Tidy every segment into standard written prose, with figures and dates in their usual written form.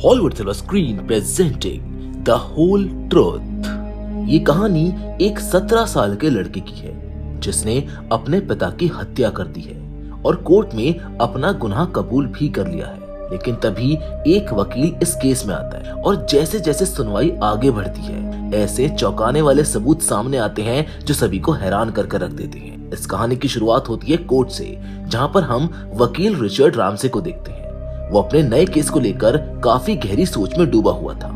Hollywood silver screen presenting the whole truth. ये कहानी एक 17 साल के लड़के की है जिसने अपने पिता की हत्या कर दी है और कोर्ट में अपना गुनाह कबूल भी कर लिया है। लेकिन तभी एक वकील इस केस में आता है और जैसे जैसे सुनवाई आगे बढ़ती है ऐसे चौंकाने वाले सबूत सामने आते हैं जो सभी को हैरान कर रख देते हैं। इस कहानी की शुरुआत होती है कोर्ट से, जहां पर हम वकील रिचर्ड रामसे को देखते हैं। वो अपने नए केस को लेकर काफी गहरी सोच में डूबा हुआ था।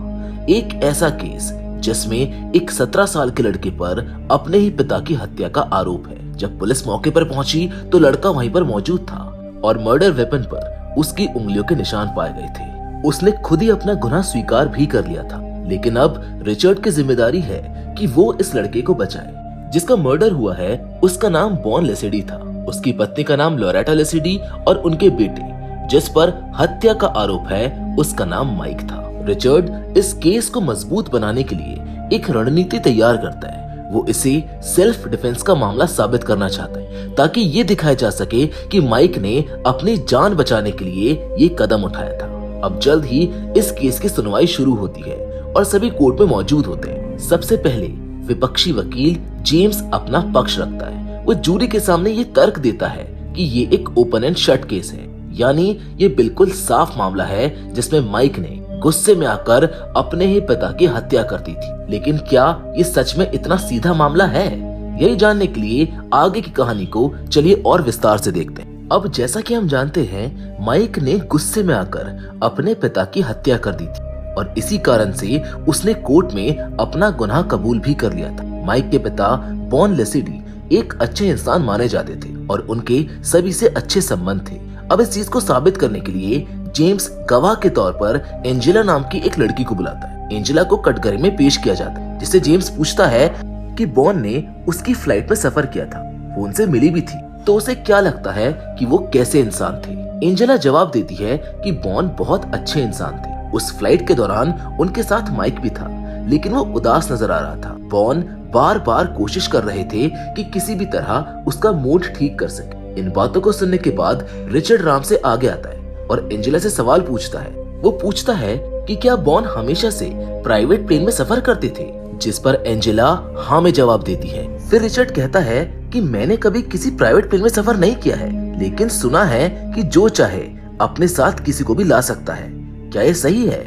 एक ऐसा केस जिसमें एक 17 साल के लड़के पर अपने ही पिता की हत्या का आरोप है। जब पुलिस मौके पर पहुंची तो लड़का वहीं पर मौजूद था और मर्डर वेपन पर उसकी उंगलियों के निशान पाए गए थे। उसने खुद ही अपना गुनाह स्वीकार भी कर लिया था, लेकिन अब रिचर्ड की जिम्मेदारी है कि वो इस लड़के को बचाए। जिसका मर्डर हुआ है उसका नाम बॉन लेसिडी था। उसकी पत्नी का नाम लोरेटा लेसिडी और उनके बेटे जिस पर हत्या का आरोप है उसका नाम माइक था। रिचर्ड इस केस को मजबूत बनाने के लिए एक रणनीति तैयार करता है। वो इसे सेल्फ डिफेंस का मामला साबित करना चाहता है ताकि ये दिखाया जा सके कि माइक ने अपनी जान बचाने के लिए ये कदम उठाया था। अब जल्द ही इस केस की सुनवाई शुरू होती है और सभी कोर्ट में मौजूद होते हैं। सबसे पहले विपक्षी वकील जेम्स अपना पक्ष रखता है। वो जूरी के सामने ये तर्क देता है कि ये एक ओपन एंड शट केस है, यानी ये बिल्कुल साफ मामला है जिसमें माइक ने गुस्से में आकर अपने ही पिता की हत्या कर दी थी। लेकिन क्या ये सच में इतना सीधा मामला है? यही जानने के लिए आगे की कहानी को चलिए और विस्तार से देखते हैं। अब जैसा कि हम जानते हैं, माइक ने गुस्से में आकर अपने पिता की हत्या कर दी थी और इसी कारण से उसने कोर्ट में अपना गुनाह कबूल भी कर लिया था। माइक के पिता बॉन लेसिडी एक अच्छे इंसान माने जाते थे और उनके सभी से अच्छे संबंध थे। अब इस चीज को साबित करने के लिए जेम्स गवाह के तौर पर एंजेला नाम की एक लड़की को बुलाता है। एंजेला को कटघरे में पेश किया जाता है, जिससे जेम्स पूछता है कि बॉन ने उसकी फ्लाइट में सफर किया था, वो उनसे मिली भी थी, तो उसे क्या लगता है कि वो कैसे इंसान थे। एंजेला जवाब देती है कि बॉन बहुत अच्छे इंसान थे। उस फ्लाइट के दौरान उनके साथ माइक भी था, लेकिन वो उदास नजर आ रहा था। बॉन बार बार कोशिश कर रहे थे कि किसी भी तरह उसका मूड ठीक कर सके। इन बातों को सुनने के बाद रिचर्ड राम से आगे आता है और एंजेला से सवाल पूछता है। वो पूछता है कि क्या बॉन हमेशा से प्राइवेट प्लेन में सफर करते थे, जिस पर एंजेला हाँ में जवाब देती है। फिर रिचर्ड कहता है कि मैंने कभी किसी प्राइवेट प्लेन में सफर नहीं किया है, लेकिन सुना है कि जो चाहे अपने साथ किसी को भी ला सकता है। क्या ये सही है?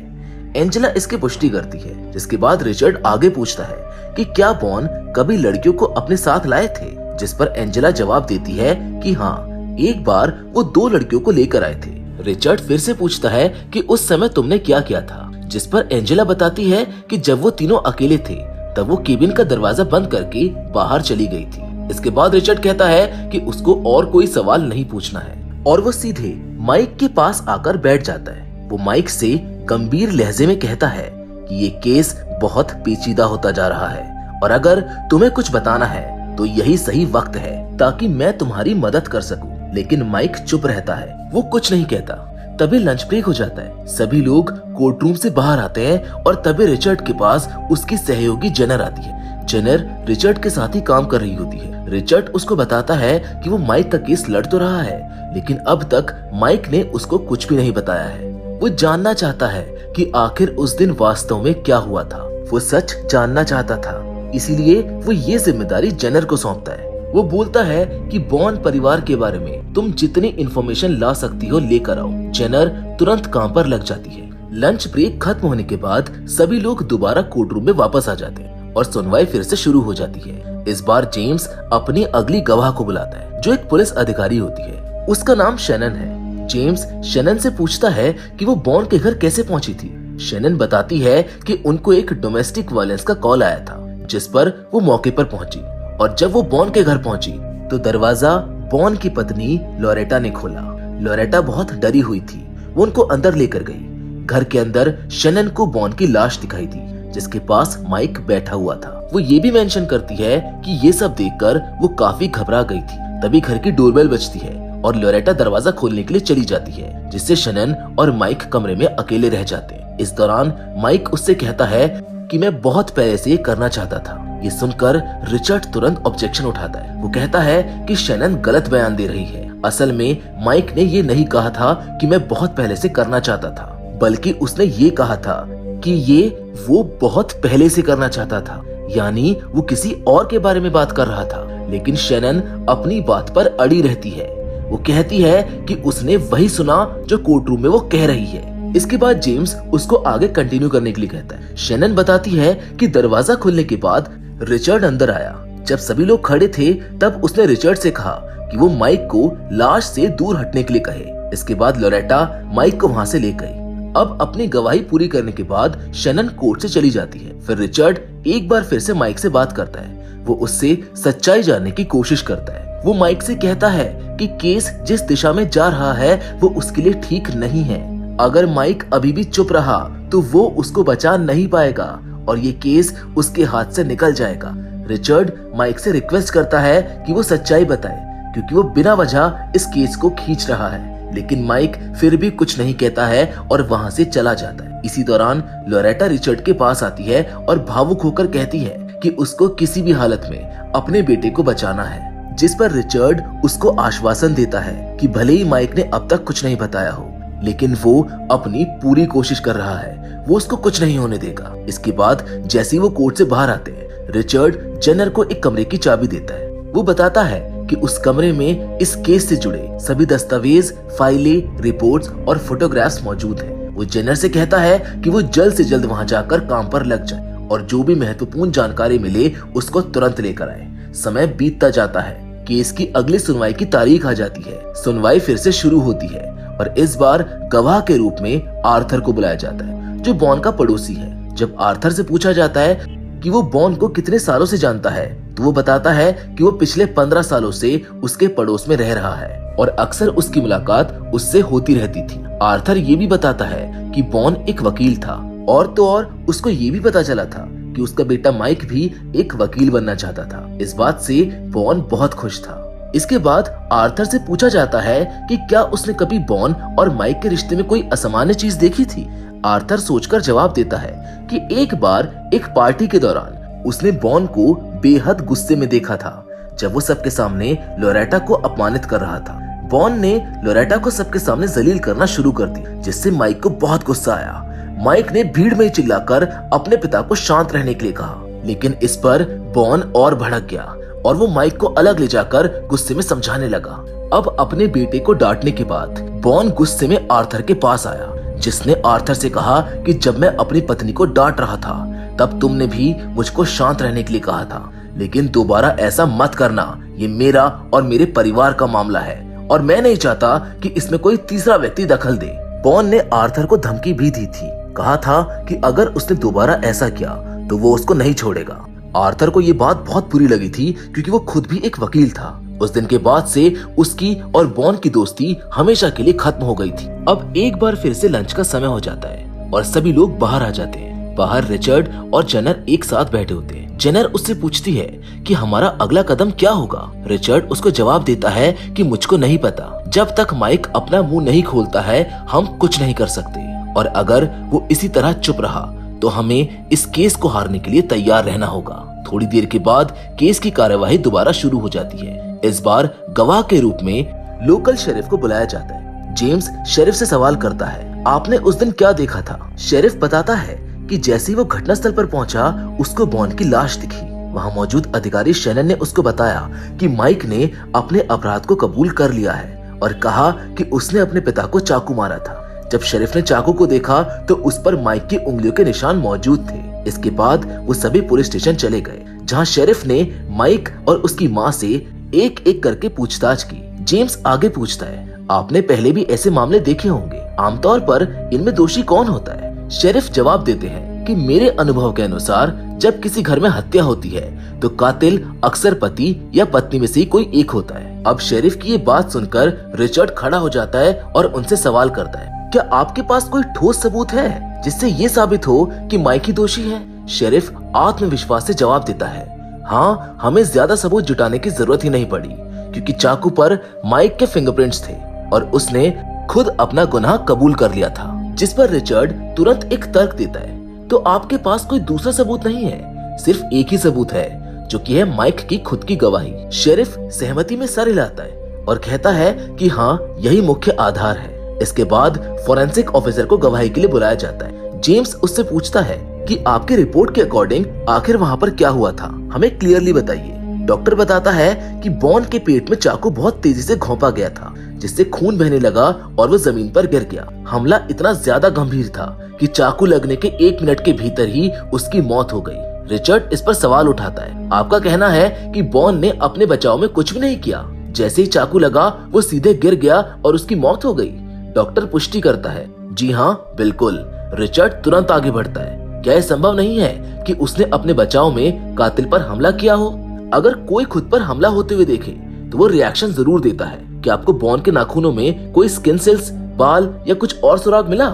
एंजेला इसकी पुष्टि करती है, जिसके बाद रिचर्ड आगे पूछता है कि क्या बॉन कभी लड़कियों को अपने साथ लाए थे, जिस पर एंजेला जवाब देती है कि हाँ, एक बार वो 2 लड़कियों को लेकर आए थे। रिचर्ड फिर से पूछता है कि उस समय तुमने क्या किया था, जिस पर एंजेला बताती है कि जब वो तीनों अकेले थे तब वो केबिन का दरवाजा बंद करके बाहर चली गई थी। इसके बाद रिचर्ड कहता है कि उसको और कोई सवाल नहीं पूछना है और वो सीधे माइक के पास आकर बैठ जाता है। वो माइक से गंभीर लहजे में कहता है कि ये केस बहुत पेचीदा होता जा रहा है और अगर तुम्हें कुछ बताना है तो यही सही वक्त है ताकि मैं तुम्हारी मदद कर सकूं। लेकिन माइक चुप रहता है, वो कुछ नहीं कहता। तभी लंच ब्रेक हो जाता है। सभी लोग कोर्ट रूम से बाहर आते हैं और तभी रिचर्ड के पास उसकी सहयोगी जेनर आती है। जेनर रिचर्ड के साथ ही काम कर रही होती है। रिचर्ड उसको बताता है कि वो माइक का केस लड़ तो रहा है, लेकिन अब तक माइक ने उसको कुछ भी नहीं बताया है। वो जानना चाहता है कि आखिर उस दिन वास्तव में क्या हुआ था। वो सच जानना चाहता था, इसीलिए वो ये जिम्मेदारी जेनर को सौंपता है। वो बोलता है कि बॉन परिवार के बारे में तुम जितनी इन्फॉर्मेशन ला सकती हो लेकर आओ। जेनर तुरंत काम पर लग जाती है। लंच ब्रेक खत्म होने के बाद सभी लोग दोबारा कोर्ट रूम में वापस आ जाते हैं और सुनवाई फिर से शुरू हो जाती है। इस बार जेम्स अपनी अगली गवाह को बुलाता है, जो एक पुलिस अधिकारी होती है। उसका नाम शैनन है। जेम्स शैनन से पूछता है कि वो बॉन के घर कैसे पहुंची थी। शैनन बताती है कि उनको एक डोमेस्टिक वायलेंस का कॉल आया था, जिस पर वो मौके पर पहुंची और जब वो बॉन के घर पहुंची तो दरवाजा बॉन की पत्नी लोरेटा ने खोला। लोरेटा बहुत डरी हुई थी। वो उनको अंदर लेकर गई। घर के अंदर शनन को बॉन की लाश दिखाई दी, जिसके पास माइक बैठा हुआ था। वो ये भी मेंशन करती है कि ये सब देखकर वो काफी घबरा गई थी। तभी घर की डोरबेल बजती है और लोरेटा दरवाजा खोलने के लिए चली जाती है, जिससे शनन और माइक कमरे में अकेले रह जाते हैं। इस दौरान माइक उससे कहता है कि मैं बहुत पहले से ये करना चाहता था। ये सुनकर रिचर्ड तुरंत ऑब्जेक्शन उठाता है। वो कहता है कि शैनन गलत बयान दे रही है। असल में माइक ने ये नहीं कहा था कि मैं बहुत पहले से करना चाहता था। बल्कि उसने ये कहा था कि ये वो बहुत पहले से करना चाहता था, यानी वो किसी और के बारे में बात कर रहा था। लेकिन शैनन अपनी बात पर अड़ी रहती है। वो कहती है कि उसने वही सुना जो कोर्ट रूम में वो कह रही है। इसके बाद जेम्स उसको आगे कंटिन्यू करने के लिए कहता है। शैनन बताती है कि दरवाजा खुलने के बाद रिचर्ड अंदर आया। जब सभी लोग खड़े थे तब उसने रिचर्ड से कहा कि वो माइक को लाश से दूर हटने के लिए कहे। इसके बाद लोरेटा माइक को वहां से ले गई। अब अपनी गवाही पूरी करने के बाद शैनन कोर्ट से चली जाती है। फिर रिचर्ड एक बार फिर से माइक से बात करता है। वो उससे सच्चाई जानने की कोशिश करता है। वो माइक से कहता है कि केस जिस दिशा में जा रहा है वो उसके लिए ठीक नहीं है। अगर माइक अभी भी चुप रहा तो वो उसको बचा नहीं पाएगा और ये केस उसके हाथ से निकल जाएगा। रिचर्ड माइक से रिक्वेस्ट करता है कि वो सच्चाई बताए क्योंकि वो बिना वजह इस केस को खींच रहा है। लेकिन माइक फिर भी कुछ नहीं कहता है और वहां से चला जाता है। इसी दौरान लोरेटा रिचर्ड के पास आती है और भावुक होकर कहती है कि उसको किसी भी हालत में अपने बेटे को बचाना है, जिस पर रिचर्ड उसको आश्वासन देता है कि भले ही माइक ने अब तक कुछ नहीं बताया हो, लेकिन वो अपनी पूरी कोशिश कर रहा है, वो उसको कुछ नहीं होने देगा। इसके बाद जैसे ही वो कोर्ट से बाहर आते हैं, रिचर्ड जेनर को एक कमरे की चाबी देता है। वो बताता है कि उस कमरे में इस केस से जुड़े सभी दस्तावेज, फाइलें, रिपोर्ट्स और फोटोग्राफ्स मौजूद हैं। वो जेनर से कहता है कि वो जल्द से जल्द वहां जाकर काम पर लग जाए और जो भी महत्वपूर्ण जानकारी मिले उसको तुरंत लेकर आए। समय बीतता जाता है। केस की अगली सुनवाई की तारीख आ जाती है। सुनवाई फिर से शुरू होती है और इस बार गवाह के रूप में आर्थर को बुलाया जाता है, जो बॉन का पड़ोसी है। जब आर्थर से पूछा जाता है कि वो बॉन को कितने सालों से जानता है तो वो बताता है कि वो पिछले 15 सालों से उसके पड़ोस में रह रहा है और अक्सर उसकी मुलाकात उससे होती रहती थी। आर्थर ये भी बताता है कि बॉन एक वकील था और तो और उसको ये भी पता चला था कि उसका बेटा माइक भी एक वकील बनना चाहता था। इस बात से बॉन बहुत खुश था। इसके बाद आर्थर से पूछा जाता है कि क्या उसने कभी बॉन और माइक के रिश्ते में कोई असामान्य चीज देखी थी। आर्थर सोचकर जवाब देता है कि एक बार एक पार्टी के दौरान उसने बॉन को बेहद गुस्से में देखा था जब वो सबके सामने लोरेटा को अपमानित कर रहा था। बॉन ने लोरेटा को सबके सामने जलील करना शुरू कर दिया, जिससे माइक को बहुत गुस्सा आया। माइक ने भीड़ में चिल्लाकर अपने पिता को शांत रहने के लिए कहा, लेकिन इस पर बॉन और भड़क गया और वो माइक को अलग ले जाकर गुस्से में समझाने लगा। अब अपने बेटे को डांटने के बाद बॉन गुस्से में आर्थर के पास आया, जिसने आर्थर से कहा कि जब मैं अपनी पत्नी को डांट रहा था तब तुमने भी मुझको शांत रहने के लिए कहा था, लेकिन दोबारा ऐसा मत करना। ये मेरा और मेरे परिवार का मामला है और मैं नहीं चाहता कि इसमें कोई तीसरा व्यक्ति दखल दे। बॉन ने आर्थर को धमकी भी दी थी, कहा था कि अगर उसने दोबारा ऐसा किया तो वो उसको नहीं छोड़ेगा। आर्थर को ये बात बहुत बुरी लगी थी क्योंकि वो खुद भी एक वकील था। उस दिन के बाद से उसकी और बॉन की दोस्ती हमेशा के लिए खत्म हो गई थी। अब एक बार फिर से लंच का समय हो जाता है और सभी लोग बाहर आ जाते हैं। बाहर रिचर्ड और जेनर एक साथ बैठे होते हैं। जेनर उससे पूछती है कि हमारा अगला कदम क्या होगा। रिचर्ड उसको जवाब देता है कि मुझको नहीं पता, जब तक माइक अपना मुंह नहीं खोलता है हम कुछ नहीं कर सकते और अगर वो इसी तरह चुप रहा तो हमें इस केस को हारने के लिए तैयार रहना होगा। थोड़ी देर के बाद केस की कार्यवाही दोबारा शुरू हो जाती है। इस बार गवाह के रूप में लोकल शेरिफ को बुलाया जाता है। जेम्स शेरिफ से सवाल करता है, आपने उस दिन क्या देखा था? शेरिफ बताता है कि जैसे ही वो घटनास्थल पर पहुंचा उसको बॉन की लाश दिखी। वहां मौजूद अधिकारी शैनन ने उसको बताया कि माइक ने अपने अपराध को कबूल कर लिया है और कहा कि उसने अपने पिता को चाकू मारा था। जब शेरिफ ने चाकू को देखा तो उस पर माइक की उंगलियों के निशान मौजूद थे। इसके बाद वो सभी पुलिस स्टेशन चले गए, जहां शेरिफ ने माइक और उसकी माँ से एक एक करके पूछताछ की। जेम्स आगे पूछता है, आपने पहले भी ऐसे मामले देखे होंगे, आमतौर पर इनमें दोषी कौन होता है? शेरिफ जवाब देते हैं कि मेरे अनुभव के अनुसार जब किसी घर में हत्या होती है तो कातिल अक्सर पति या पत्नी में से कोई एक होता है। अब शेरिफ की ये बात सुनकर रिचर्ड खड़ा हो जाता है और उनसे सवाल करता है, क्या आपके पास कोई ठोस सबूत है जिससे ये साबित हो कि माइक ही दोषी है? शेरिफ आत्मविश्वास से जवाब देता है, हाँ, हमें ज्यादा सबूत जुटाने की जरूरत ही नहीं पड़ी क्योंकि चाकू पर माइक के फिंगरप्रिंट्स थे और उसने खुद अपना गुनाह कबूल कर लिया था। जिस पर रिचर्ड तुरंत एक तर्क देता है, तो आपके पास कोई दूसरा सबूत नहीं है, सिर्फ एक ही सबूत है जो कि है माइक की खुद की गवाही। शेरिफ सहमति में सर हिलाता है और कहता है कि हाँ, यही मुख्य आधार है। इसके बाद फोरेंसिक ऑफिसर को गवाही के लिए बुलाया जाता है। जेम्स उससे पूछता है कि आपकी रिपोर्ट के अकॉर्डिंग आखिर वहाँ पर क्या हुआ था, हमें क्लियरली बताइए। डॉक्टर बताता है कि बॉन के पेट में चाकू बहुत तेजी से घोंपा गया था, जिससे खून बहने लगा और वो जमीन पर गिर गया। हमला इतना ज्यादा गंभीर था कि चाकू लगने के 1 मिनट के भीतर ही उसकी मौत हो गई। रिचर्ड इस पर सवाल उठाता है, आपका कहना है कि बॉन ने अपने बचाव में कुछ भी नहीं किया, जैसे ही चाकू लगा वो सीधे गिर गया और उसकी मौत हो गई। डॉक्टर पुष्टि करता है, जी हाँ बिल्कुल। रिचर्ड तुरंत आगे बढ़ता है, क्या यह संभव नहीं है कि उसने अपने बचाव में कातिल पर हमला किया हो? अगर कोई खुद पर हमला होते हुए देखे तो वो रिएक्शन जरूर देता है। कि आपको बॉन के नाखूनों में कोई स्किन सेल्स, बाल या कुछ और सुराग मिला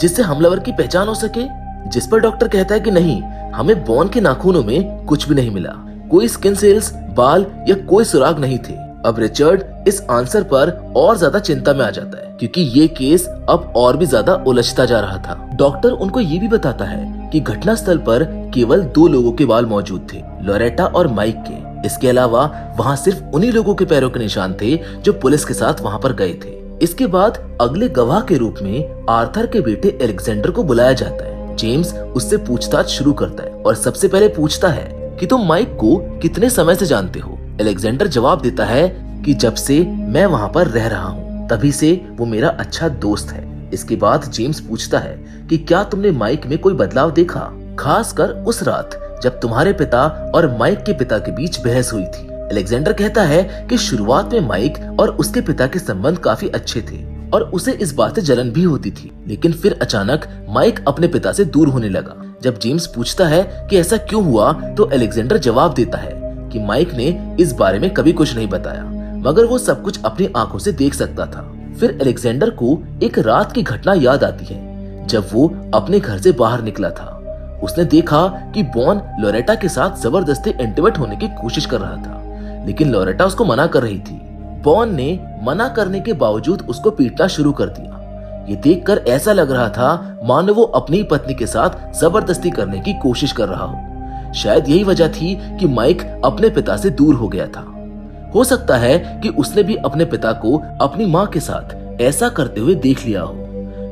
जिससे हमलावर की पहचान हो सके? जिस पर डॉक्टर कहता है कि नहीं, हमें बॉन के नाखूनों में कुछ भी नहीं मिला, कोई स्किन सेल्स, बाल या कोई सुराग नहीं थे। अब रिचर्ड इस आंसर पर और ज्यादा चिंता में आ जाता है, क्योंकि ये केस अब और भी ज्यादा उलझता जा रहा था। डॉक्टर उनको ये भी बताता है कि घटनास्थल पर केवल 2 लोगों के बाल मौजूद थे, लोरेटा और माइक के। इसके अलावा वहाँ सिर्फ उन्हीं लोगों के पैरों के निशान थे जो पुलिस के साथ वहाँ पर गए थे। इसके बाद अगले गवाह के रूप में आर्थर के बेटे अलेक्जेंडर को बुलाया जाता है। जेम्स उससे पूछताछ शुरू करता है और सबसे पहले पूछता है कि तुम माइक को कितने समय से जानते हो? अलेक्जेंडर जवाब देता है कि जब से मैं वहाँ पर रह रहा हूँ तभी से वो मेरा अच्छा दोस्त है। इसके बाद जेम्स पूछता है कि क्या तुमने माइक में कोई बदलाव देखा, खासकर उस रात जब तुम्हारे पिता और माइक के पिता के बीच बहस हुई थी? अलेक्जेंडर कहता है कि शुरुआत में माइक और उसके पिता के संबंध काफी अच्छे थे और उसे इस बात से जलन भी होती थी, लेकिन फिर अचानक माइक अपने पिता से दूर होने लगा। जब जेम्स पूछता है कि ऐसा क्यों हुआ तो अलेक्जेंडर जवाब देता है कि माइक ने इस बारे में कभी कुछ नहीं बताया, मगर वो सब कुछ अपनी आंखों से देख सकता था। फिर अलेक्जेंडर को एक रात की घटना याद आती है जब वो अपने घर से बाहर निकला था। उसने देखा कि बॉन लोरेटा के साथ जबरदस्ती इंटीमेट होने की कोशिश कर रहा था, लेकिन लोरेटा उसको मना कर रही थी। बॉन ने मना करने के बावजूद उसको पीटना शुरू कर दिया। ये देखकर ऐसा लग रहा था मानो वो अपनी पत्नी के साथ जबरदस्ती करने की कोशिश कर रहा हो। शायद यही वजह थी कि माइक अपने पिता से दूर हो गया था। हो सकता है कि उसने भी अपने पिता को अपनी माँ के साथ ऐसा करते हुए देख लिया हो।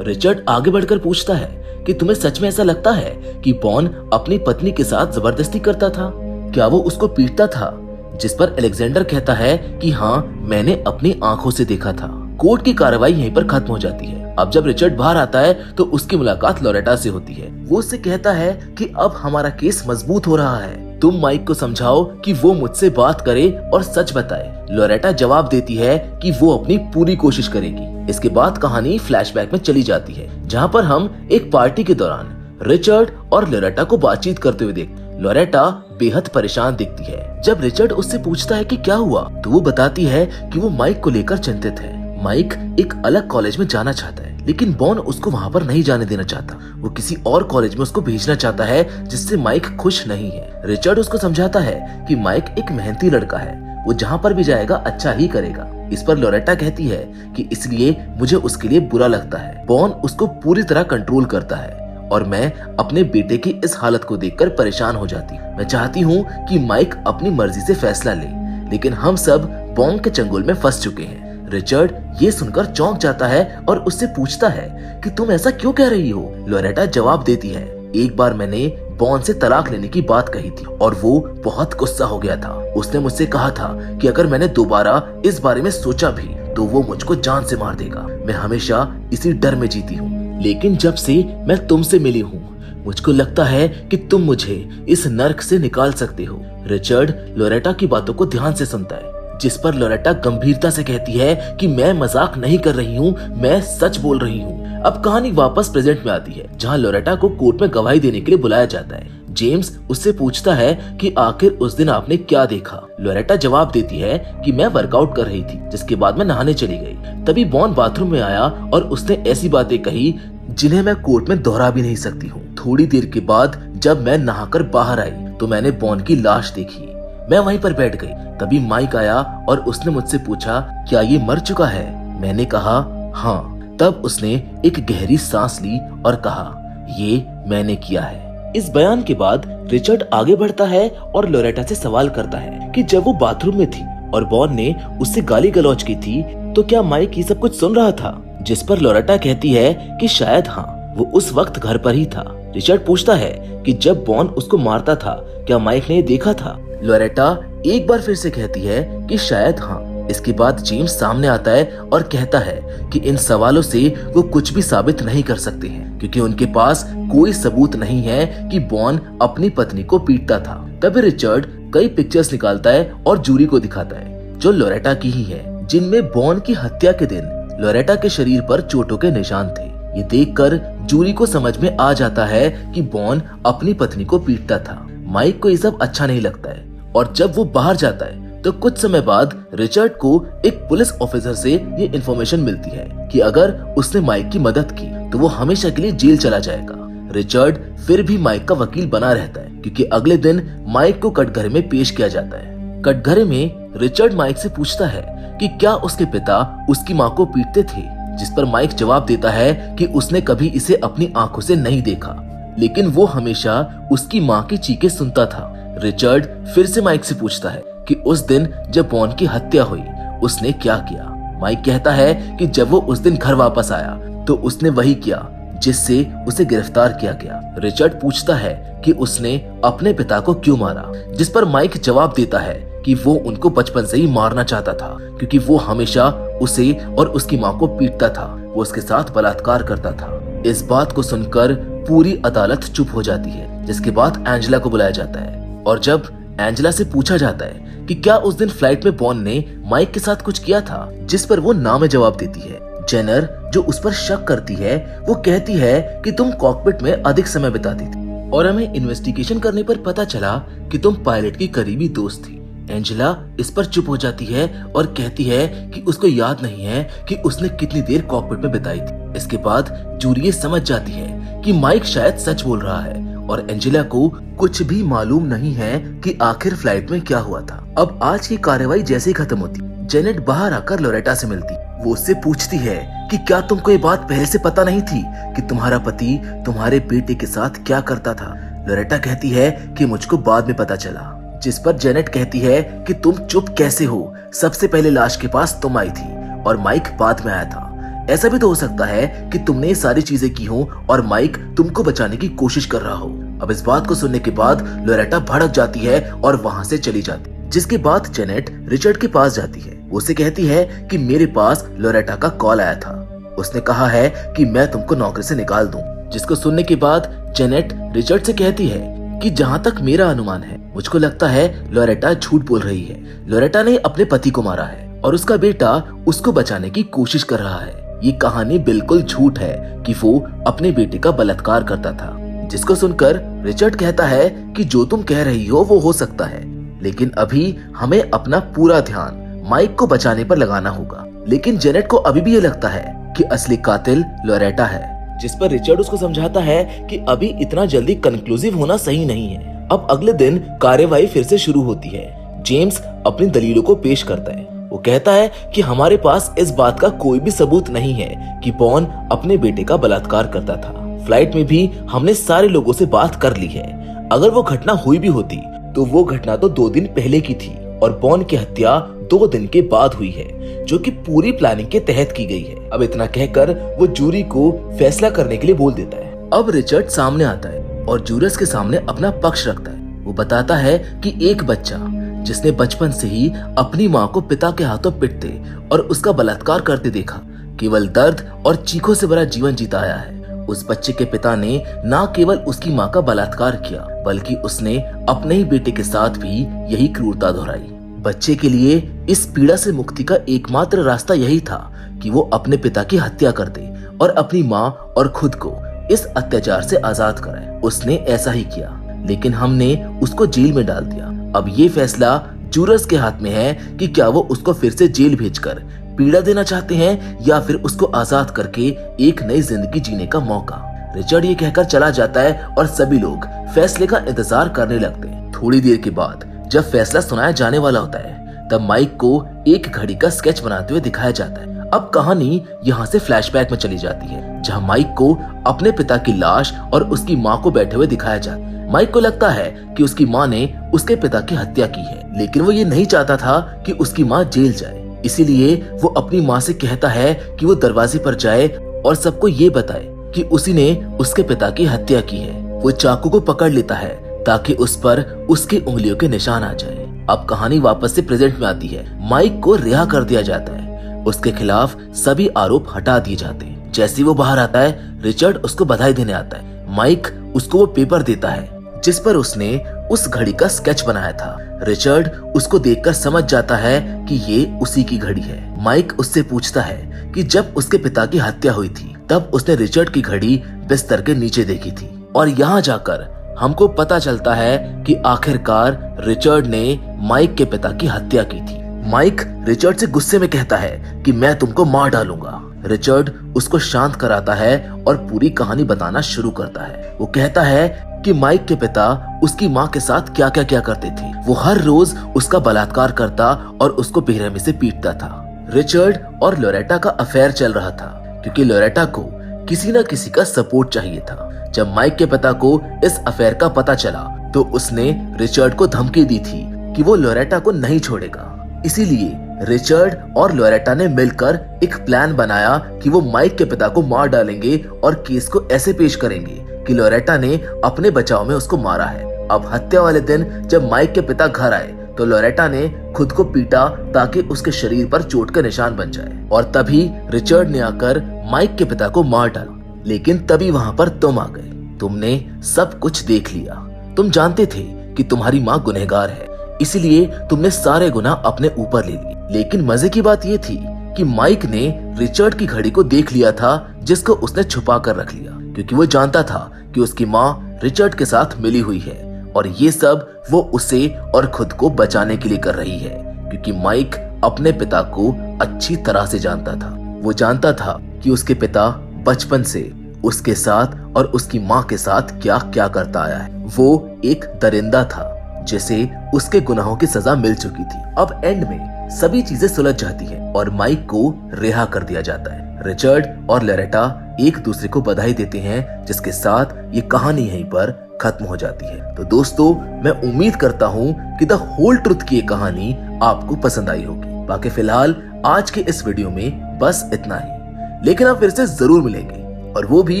रिचर्ड आगे बढ़कर पूछता है कि तुम्हें सच में ऐसा लगता है कि बॉन अपनी पत्नी के साथ जबरदस्ती करता था? क्या वो उसको पीटता था? जिस पर अलेक्जेंडर कहता है कि हाँ, मैंने अपनी आंखों से देखा था। कोर्ट की कार्रवाई यहीं पर खत्म हो जाती है। अब जब रिचर्ड बाहर आता है तो उसकी मुलाकात लोरेटा से होती है। वो उससे कहता है कि अब हमारा केस मजबूत हो रहा है, तुम माइक को समझाओ कि वो मुझसे बात करे और सच बताए। लोरेटा जवाब देती है कि वो अपनी पूरी कोशिश करेगी। इसके बाद कहानी फ्लैशबैक में चली जाती है, जहाँ पर हम एक पार्टी के दौरान रिचर्ड और लोरेटा को बातचीत करते हुए देखते। लोरेटा बेहद परेशान दिखती है। जब रिचर्ड उससे पूछता है कि क्या हुआ तो वो बताती है कि वो माइक को लेकर चिंतित है। माइक एक अलग कॉलेज में जाना चाहता है, लेकिन बॉन उसको वहाँ पर नहीं जाने देना चाहता। वो किसी और कॉलेज में उसको भेजना चाहता है जिससे माइक खुश नहीं है। रिचर्ड उसको समझाता है कि माइक एक मेहनती लड़का है, वो जहाँ पर भी जाएगा अच्छा ही करेगा। इस पर लोरेटा कहती है कि इसलिए मुझे उसके लिए बुरा लगता है। बॉन उसको पूरी तरह कंट्रोल करता है और मैं अपने बेटे की इस हालत को देखकर परेशान हो जाती हूँ। मैं चाहती हूँ कि माइक अपनी मर्जी से फैसला ले, लेकिन हम सब बॉन के चंगुल में फंस चुके हैं। रिचर्ड ये सुनकर चौंक जाता है और उससे पूछता है कि तुम ऐसा क्यों कह रही हो? लोरेटा जवाब देती है, एक बार मैंने बॉन से तलाक लेने की बात कही थी और वो बहुत गुस्सा हो गया था। उसने मुझसे कहा था कि अगर मैंने दोबारा इस बारे में सोचा भी तो वो मुझको जान से मार देगा। मैं हमेशा इसी डर में जीती हूँ, लेकिन जब से मैं तुमसे मिली हूँ मुझको लगता है कि तुम मुझे इस नर्क से निकाल सकते हो। रिचर्ड लोरेटा की बातों को ध्यान से सुनता है, जिस पर लोरेटा गंभीरता से कहती है कि मैं मजाक नहीं कर रही हूँ, मैं सच बोल रही हूँ। अब कहानी वापस प्रेजेंट में आती है, जहाँ लोरेटा को कोर्ट में गवाही देने के लिए बुलाया जाता है। जेम्स उससे पूछता है कि आखिर उस दिन आपने क्या देखा? लोरेटा जवाब देती है कि मैं वर्कआउट कर रही थी, जिसके बाद मैं नहाने चली गई। तभी बॉन बाथरूम में आया और उसने ऐसी बातें कही जिन्हें मैं कोर्ट में दोहरा भी नहीं सकती हूँ। थोड़ी देर के बाद जब मैं नहाकर बाहर आई तो मैंने बॉन की लाश देखी। मैं वहीं पर बैठ गई। तभी माइक आया और उसने मुझसे पूछा, क्या ये मर चुका है? मैंने कहा हाँ। तब उसने एक गहरी सांस ली और कहा, ये मैंने किया है। इस बयान के बाद रिचर्ड आगे बढ़ता है और लोरेटा से सवाल करता है कि जब वो बाथरूम में थी और बॉन ने उससे गाली गलौज की थी तो क्या माइक ये सब कुछ सुन रहा था? जिस पर लोरेटा कहती है कि शायद हाँ, वो उस वक्त घर पर ही था। रिचर्ड पूछता है कि जब बॉन उसको मारता था क्या माइक ने देखा था। लोरेटा एक बार फिर से कहती है कि शायद हाँ। इसके बाद जेम्स सामने आता है और कहता है कि इन सवालों से वो कुछ भी साबित नहीं कर सकते हैं क्योंकि उनके पास कोई सबूत नहीं है कि बॉन अपनी पत्नी को पीटता था। तभी रिचर्ड कई पिक्चर्स निकालता है और जूरी को दिखाता है जो लोरेटा की ही है, जिनमें बॉन की हत्या के दिन लोरेटा के शरीर पर चोटों के निशान थे। ये देखकर जूरी को समझ में आ जाता है कि बॉन अपनी पत्नी को पीटता था। माइक को ये सब अच्छा नहीं लगता है और जब वो बाहर जाता है तो कुछ समय बाद रिचर्ड को एक पुलिस ऑफिसर से ये इन्फॉर्मेशन मिलती है कि अगर उसने माइक की मदद की तो वो हमेशा के लिए जेल चला जाएगा। रिचर्ड फिर भी माइक का वकील बना रहता है क्योंकि अगले दिन माइक को कटघरे में पेश किया जाता है। कटघरे में रिचर्ड माइक से पूछता है कि क्या उसके पिता उसकी माँ को पीटते थे, जिस पर माइक जवाब देता है कि उसने कभी इसे अपनी आंखों से नहीं देखा, लेकिन वो हमेशा उसकी माँ की चीखें सुनता था। रिचर्ड फिर से माइक से पूछता है कि उस दिन जब बॉन की हत्या हुई उसने क्या किया। माइक कहता है कि जब वो उस दिन घर वापस आया तो उसने वही किया जिससे उसे गिरफ्तार किया गया। रिचर्ड पूछता है कि उसने अपने पिता को क्यों मारा, जिस पर माइक जवाब देता है कि वो उनको बचपन से ही मारना चाहता था क्योंकि वो हमेशा उसे और उसकी माँ को पीटता था, वो उसके साथ बलात्कार करता था। इस बात को सुनकर पूरी अदालत चुप हो जाती है, जिसके बाद एंजेला को बुलाया जाता है और जब एंजेला से पूछा जाता है कि क्या उस दिन फ्लाइट में बॉन ने माइक के साथ कुछ किया था, जिस पर वो ना में जवाब देती है। जेनर जो उस पर शक करती है वो कहती है कि तुम कॉकपिट में अधिक समय बिताती थी और हमें इन्वेस्टिगेशन करने पर पता चला कि तुम पायलट की करीबी दोस्त थी। एंजेला इस पर चुप हो जाती है और कहती है कि उसको याद नहीं है कि उसने कितनी देर कॉकपिट में बिताई थी। इसके बाद जूरी समझ जाती है कि माइक शायद सच बोल रहा है और एंजेला को कुछ भी मालूम नहीं है कि आखिर फ्लाइट में क्या हुआ था। अब आज की कार्रवाई जैसे ही खत्म होती, जेनेट बाहर आकर लोरेटा से मिलती। वो उससे पूछती है कि क्या तुमको ये बात पहले से पता नहीं थी कि तुम्हारा पति तुम्हारे बेटे के साथ क्या करता था। लोरेटा कहती है कि मुझको बाद में पता चला, जिस पर जेनेट कहती है कि तुम चुप कैसे हो, सबसे पहले लाश के पास तुम आई थी और माइक बाद में आया था। ऐसा भी तो हो सकता है कि तुमने ये सारी चीजें की हो और माइक तुमको बचाने की कोशिश कर रहा हो। अब इस बात को सुनने के बाद लोरेटा भड़क जाती है और वहाँ से चली जाती, जिसके बाद जेनेट रिचर्ड के पास जाती है। उसे कहती है कि मेरे पास लोरेटा का कॉल आया था, उसने कहा है कि मैं तुमको नौकरी से निकाल दूं। जिसको सुनने के बाद जेनेट रिचर्ड से कहती है कि जहाँ तक मेरा अनुमान है मुझको लगता है लोरेटा झूठ बोल रही है। लोरेटा ने अपने पति को मारा है और उसका बेटा उसको बचाने की कोशिश कर रहा है। ये कहानी बिल्कुल झूठ है कि वो अपने बेटे का बलात्कार करता था। जिसको सुनकर रिचर्ड कहता है कि जो तुम कह रही हो वो हो सकता है, लेकिन अभी हमें अपना पूरा ध्यान माइक को बचाने पर लगाना होगा। लेकिन जेनेट को अभी भी ये लगता है कि असली कातिल लोरेटा है, जिस पर रिचर्ड उसको समझाता है कि अभी इतना जल्दी कंक्लूसिव होना सही नहीं है। अब अगले दिन कार्यवाही फिर से शुरू होती है। जेम्स अपनी दलीलों को पेश करता है। वो कहता है कि हमारे पास इस बात का कोई भी सबूत नहीं है कि बॉन अपने बेटे का बलात्कार करता था। फ्लाइट में भी हमने सारे लोगों से बात कर ली है। अगर वो घटना हुई भी होती तो वो घटना तो 2 दिन पहले की थी और बॉन की हत्या 2 दिन के बाद हुई है, जो कि पूरी प्लानिंग के तहत की गई है। अब इतना कहकर वो जूरी को फैसला करने के लिए बोल देता है। अब रिचर्ड सामने आता है और जूरस के सामने अपना पक्ष रखता है। वो बताता है कि एक बच्चा जिसने बचपन से ही अपनी माँ को पिता के हाथों पिटते और उसका बलात्कार करते देखा, केवल दर्द और चीखों से भरा जीवन जीता आया है। उस बच्चे के पिता ने न केवल उसकी माँ का बलात्कार किया, बल्कि उसने अपने ही बेटे के साथ भी यही क्रूरता दोहराई। बच्चे के लिए इस पीड़ा से मुक्ति का एकमात्र रास्ता यही था कि वो अपने पिता की हत्या कर दे और अपनी माँ और खुद को इस अत्याचार से आजाद कराए। उसने ऐसा ही किया, लेकिन हमने उसको जेल में डाल दिया। अब ये फैसला जूरस के हाथ में है कि क्या वो उसको फिर से जेल भेजकर पीड़ा देना चाहते हैं या फिर उसको आजाद करके एक नई जिंदगी जीने का मौका। रिचर्ड ये कहकर चला जाता है और सभी लोग फैसले का इंतजार करने लगते हैं। थोड़ी देर के बाद जब फैसला सुनाया जाने वाला होता है, तब माइक को एक घड़ी का स्केच बनाते हुए दिखाया जाता है। अब कहानी यहाँ से फ्लैशबैक में चली जाती है, जहाँ माइक को अपने पिता की लाश और उसकी माँ को बैठे हुए दिखाया जाता है। माइक को लगता है कि उसकी माँ ने उसके पिता की हत्या की है, लेकिन वो ये नहीं चाहता था कि उसकी माँ जेल जाए। इसीलिए वो अपनी माँ से कहता है कि वो दरवाजे पर जाए और सबको ये बताए कि उसी ने उसके पिता की हत्या की है। वो चाकू को पकड़ लेता है ताकि उस पर उसकी उंगलियों के निशान आ जाए। अब कहानी वापस से प्रेजेंट में आती है। माइक को रिहा कर दिया जाता है, उसके खिलाफ सभी आरोप हटा दिए जाते हैं। जैसे वो बाहर आता है, रिचर्ड उसको बधाई देने आता है। माइक उसको वो पेपर देता है जिस पर उसने उस घड़ी का स्केच बनाया था। रिचर्ड उसको देखकर समझ जाता है कि ये उसी की घड़ी है। माइक उससे पूछता है कि जब उसके पिता की हत्या हुई थी तब उसने रिचर्ड की घड़ी बिस्तर के नीचे देखी थी, और यहाँ जाकर हमको पता चलता है कि आखिरकार रिचर्ड ने माइक के पिता की हत्या की थी। माइक रिचर्ड से गुस्से में कहता है कि मैं तुमको मार डालूंगा। रिचर्ड उसको शांत कराता है और पूरी कहानी बताना शुरू करता है। वो कहता है कि माइक के पिता उसकी माँ के साथ क्या क्या करते थे। वो हर रोज उसका बलात्कार करता और उसको बेरहमी से पीटता था। रिचर्ड और लोरेटा का अफेयर चल रहा था क्योंकि लोरेटा को किसी न किसी का सपोर्ट चाहिए था। जब माइक के पिता को इस अफेयर का पता चला तो उसने रिचर्ड को धमकी दी थी कि वो लोरेटा को नहीं छोड़ेगा। इसीलिए रिचर्ड और लोरेटा ने मिलकर एक प्लान बनाया कि वो माइक के पिता को मार डालेंगे और केस को ऐसे पेश करेंगे कि लोरेटा ने अपने बचाव में उसको मारा है। अब हत्या वाले दिन जब माइक के पिता घर आए तो लोरेटा ने खुद को पीटा ताकि उसके शरीर पर चोट का निशान बन जाए, और तभी रिचर्ड ने आकर माइक के पिता को मार डाला। लेकिन तभी वहाँ पर तुम आ गए। तुमने सब कुछ देख लिया। तुम जानते थे कि तुम्हारी माँ गुनहगार है, इसीलिए तुमने सारे गुनाह अपने ऊपर ले लिए। लेकिन मजे की बात ये थी कि माइक ने रिचर्ड की घड़ी को देख लिया था जिसको उसने छुपा कर रख लिया, क्योंकि वो जानता था कि उसकी माँ रिचर्ड के साथ मिली हुई है और ये सब वो उसे और खुद को बचाने के लिए कर रही है, क्योंकि माइक अपने पिता को अच्छी तरह से जानता था। वो जानता था कि उसके पिता बचपन से उसके साथ और उसकी माँ के साथ क्या क्या करता आया है। वो एक दरिंदा था जिसे उसके गुनाहों की सजा मिल चुकी थी। अब एंड में सभी चीजें सुलझ जाती है और माइक को रिहा कर दिया जाता है। रिचर्ड और लोरेटा एक दूसरे को बधाई देते हैं, जिसके साथ ये कहानी यहीं पर खत्म हो जाती है। तो दोस्तों, मैं उम्मीद करता हूँ कि द होल ट्रुथ की ये कहानी आपको पसंद आई होगी। बाकी फिलहाल आज के इस वीडियो में बस इतना ही, लेकिन आप फिर से जरूर मिलेंगे, और वो भी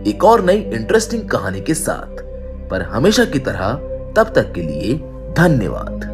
एक और नई इंटरेस्टिंग कहानी के साथ। पर हमेशा की तरह तब तक के लिए धन्यवाद।